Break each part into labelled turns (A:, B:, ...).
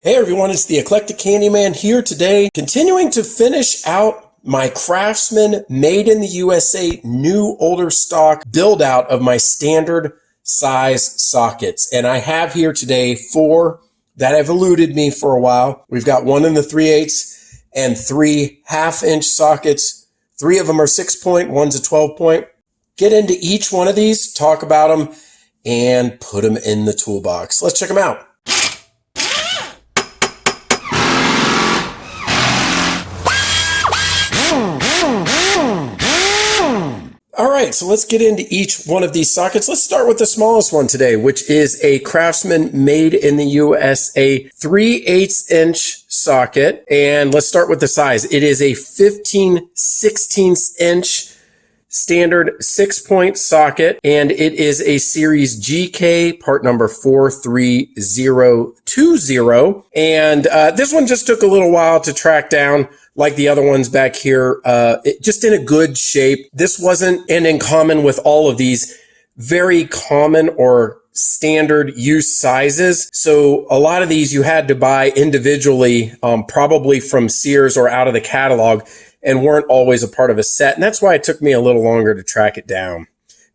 A: Hey everyone, it's the Eclectic Candyman here today, continuing to finish out my Craftsman made in the USA new older stock build out of my standard size sockets. And I have here today 4 that have eluded me for a while. We've got 1 in the 3/8 and 3 1/2-inch sockets. 3 of them are 6-point, 1's a 12-point. Get into each one of these, talk about them, and put them in the toolbox. Let's check them out. All right, so let's get into each one of these sockets. Let's start with the smallest one today, which is a Craftsman made in the USA 3/8-inch socket. And let's start with the size. It is a 15/16-inch standard 6-point socket, and it is a Series GK, part number 43020. And this one just took a little while to track down, like the other ones back here, just in a good shape. This wasn't, and in common with all of these, very common or standard use sizes. So a lot of these you had to buy individually, probably from Sears or out of the catalog, and weren't always a part of a set. And that's why it took me a little longer to track it down.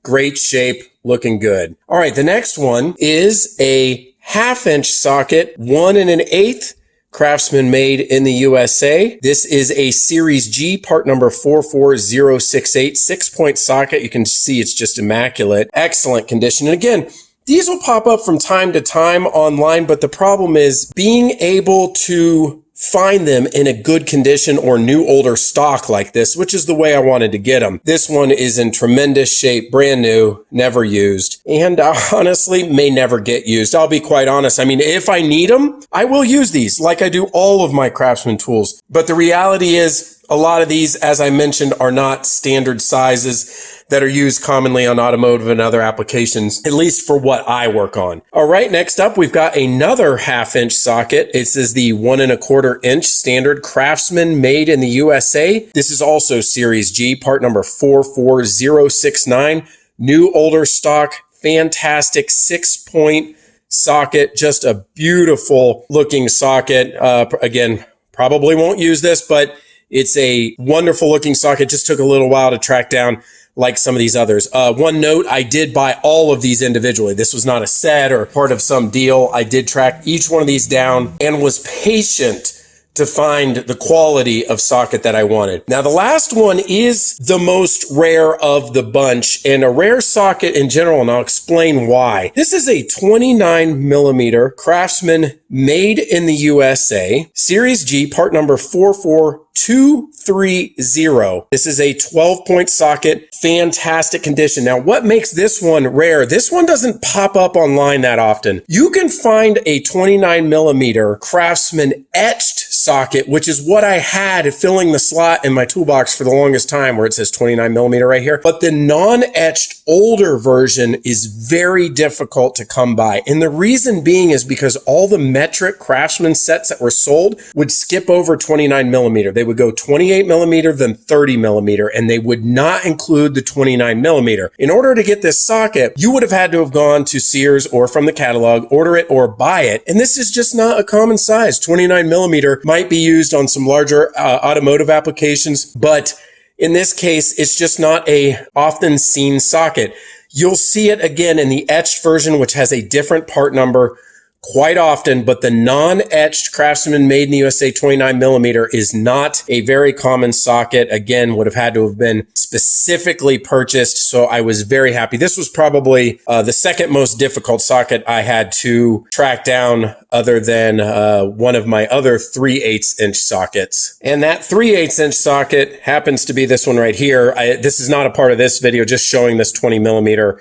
A: Great shape, looking good. All right, the next one is a 1/2-inch socket, 1 1/8. Craftsman made in the USA. This is a Series G, part number 44068, 6-point socket. You can see it's just immaculate. Excellent condition. And again, these will pop up from time to time online, but the problem is being able to find them in a good condition or new older stock like this, which is the way I wanted to get them. This one is in tremendous shape, brand new, never used, and honestly may never get used. I'll be quite honest. I mean, if I need them, I will use these like I do all of my Craftsman tools. But the reality is a lot of these, as I mentioned, are not standard sizes that are used commonly on automotive and other applications, at least for what I work on. All right, next up, we've got another 1/2-inch socket. This is the 1 1/4-inch standard Craftsman made in the USA. This is also Series G, part number 44069. New older stock, fantastic 6-point socket, just a beautiful looking socket. Again, probably won't use this, but it's a wonderful looking socket. Just took a little while to track down like some of these others. One note, I did buy all of these individually. This was not a set or part of some deal. I did track each one of these down and was patient to find the quality of socket that I wanted. Now, the last one is the most rare of the bunch, and a rare socket in general, and I'll explain why. This is a 29mm Craftsman made in the USA, Series G, part number 44230. This is a 12-point socket, fantastic condition. Now, what makes this one rare? This one doesn't pop up online that often. You can find a 29mm Craftsman etched socket, which is what I had filling the slot in my toolbox for the longest time, where it says 29mm right here. But the non-etched older version is very difficult to come by. And the reason being is because all the metric Craftsman sets that were sold would skip over 29mm. They would go 28mm, then 30mm, and they would not include the 29mm. In order to get this socket, you would have had to have gone to Sears or from the catalog, order it or buy it. And this is just not a common size. 29mm might be used on some larger automotive applications, but in this case, it's just not a often seen socket. You'll see it again in the etched version, which has a different part number quite often, but the non-etched Craftsman made in the USA 29mm is not a very common socket. Again, would have had to have been specifically purchased, so I was very happy. This was probably the second most difficult socket I had to track down, other than one of my other 3/8-inch sockets. And that 3/8-inch socket happens to be this one right here. This is not a part of this video, just showing this 20mm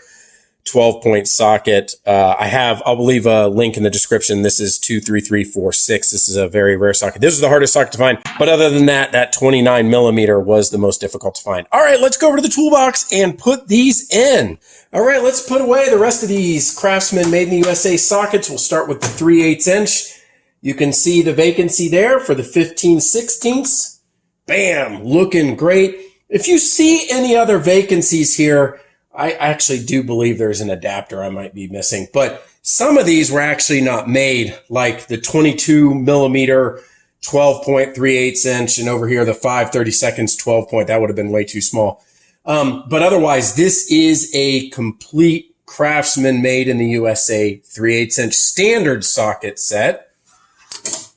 A: 12-point socket. I'll leave a link in the description. This is 23346. This is a very rare socket. This is the hardest socket to find. But other than that, that 29mm was the most difficult to find. All right, let's go over to the toolbox and put these in. All right, let's put away the rest of these Craftsman made in the USA sockets. We'll start with the 3/8-inch. You can see the vacancy there for the 15/16. Bam, looking great. If you see any other vacancies here, I actually do believe there's an adapter I might be missing, but Some of these were actually not made, like the 22 millimeter 12.38 inch, and over here the 5/32 12 point. That would have been way too small. But otherwise, this is a complete Craftsman made in the USA 3/8 inch standard socket set.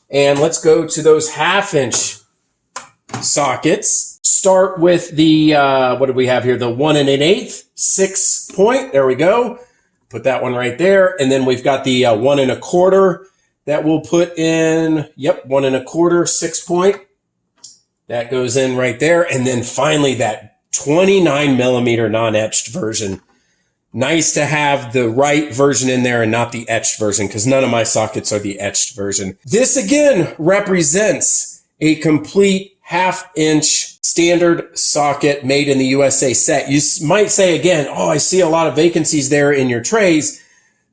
A: And let's go to those 1/2 inch sockets. Start with the, what do we have here? The 1 1/8 6 point. There we go. Put that one right there. And then we've got the 1 1/4 that we'll put in. Yep, 1 1/4 6 point. That goes in right there. And then finally that 29 millimeter non-etched version. Nice to have the right version in there and not the etched version, because none of my sockets are the etched version. This again represents a complete 1/2 inch standard socket made in the USA set. You might say again, oh, I see a lot of vacancies there in your trays.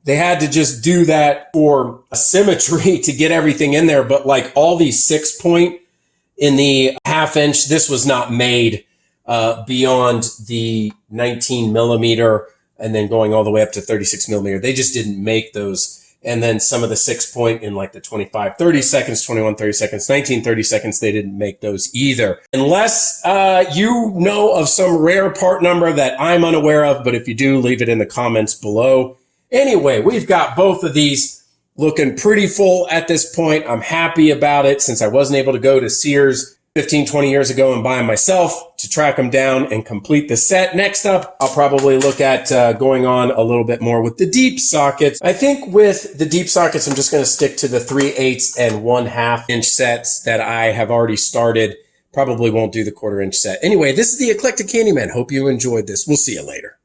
A: They had to just do that for symmetry to get everything in there. But like all these 6 point in the 1/2 inch, this was not made beyond the 19 millimeter and then going all the way up to 36 millimeter. They just didn't make those. And then some of the 6 point in like the 25 30 seconds, 21 30 seconds, 19 30 seconds, they didn't make those either. Unless you know of some rare part number that I'm unaware of, but if you do, leave it in the comments below. Anyway, we've got both of these looking pretty full at this point. I'm happy about it since I wasn't able to go to Sears 15, 20 years ago and buy them myself to track them down and complete the set. Next up, I'll probably look at going on a little bit more with the deep sockets. I think with the deep sockets, I'm just going to stick to the 3/8 and 1/2 inch sets that I have already started. Probably won't do the 1/4 inch set. Anyway, this is the Eclectic Candyman. Hope you enjoyed this. We'll see you later.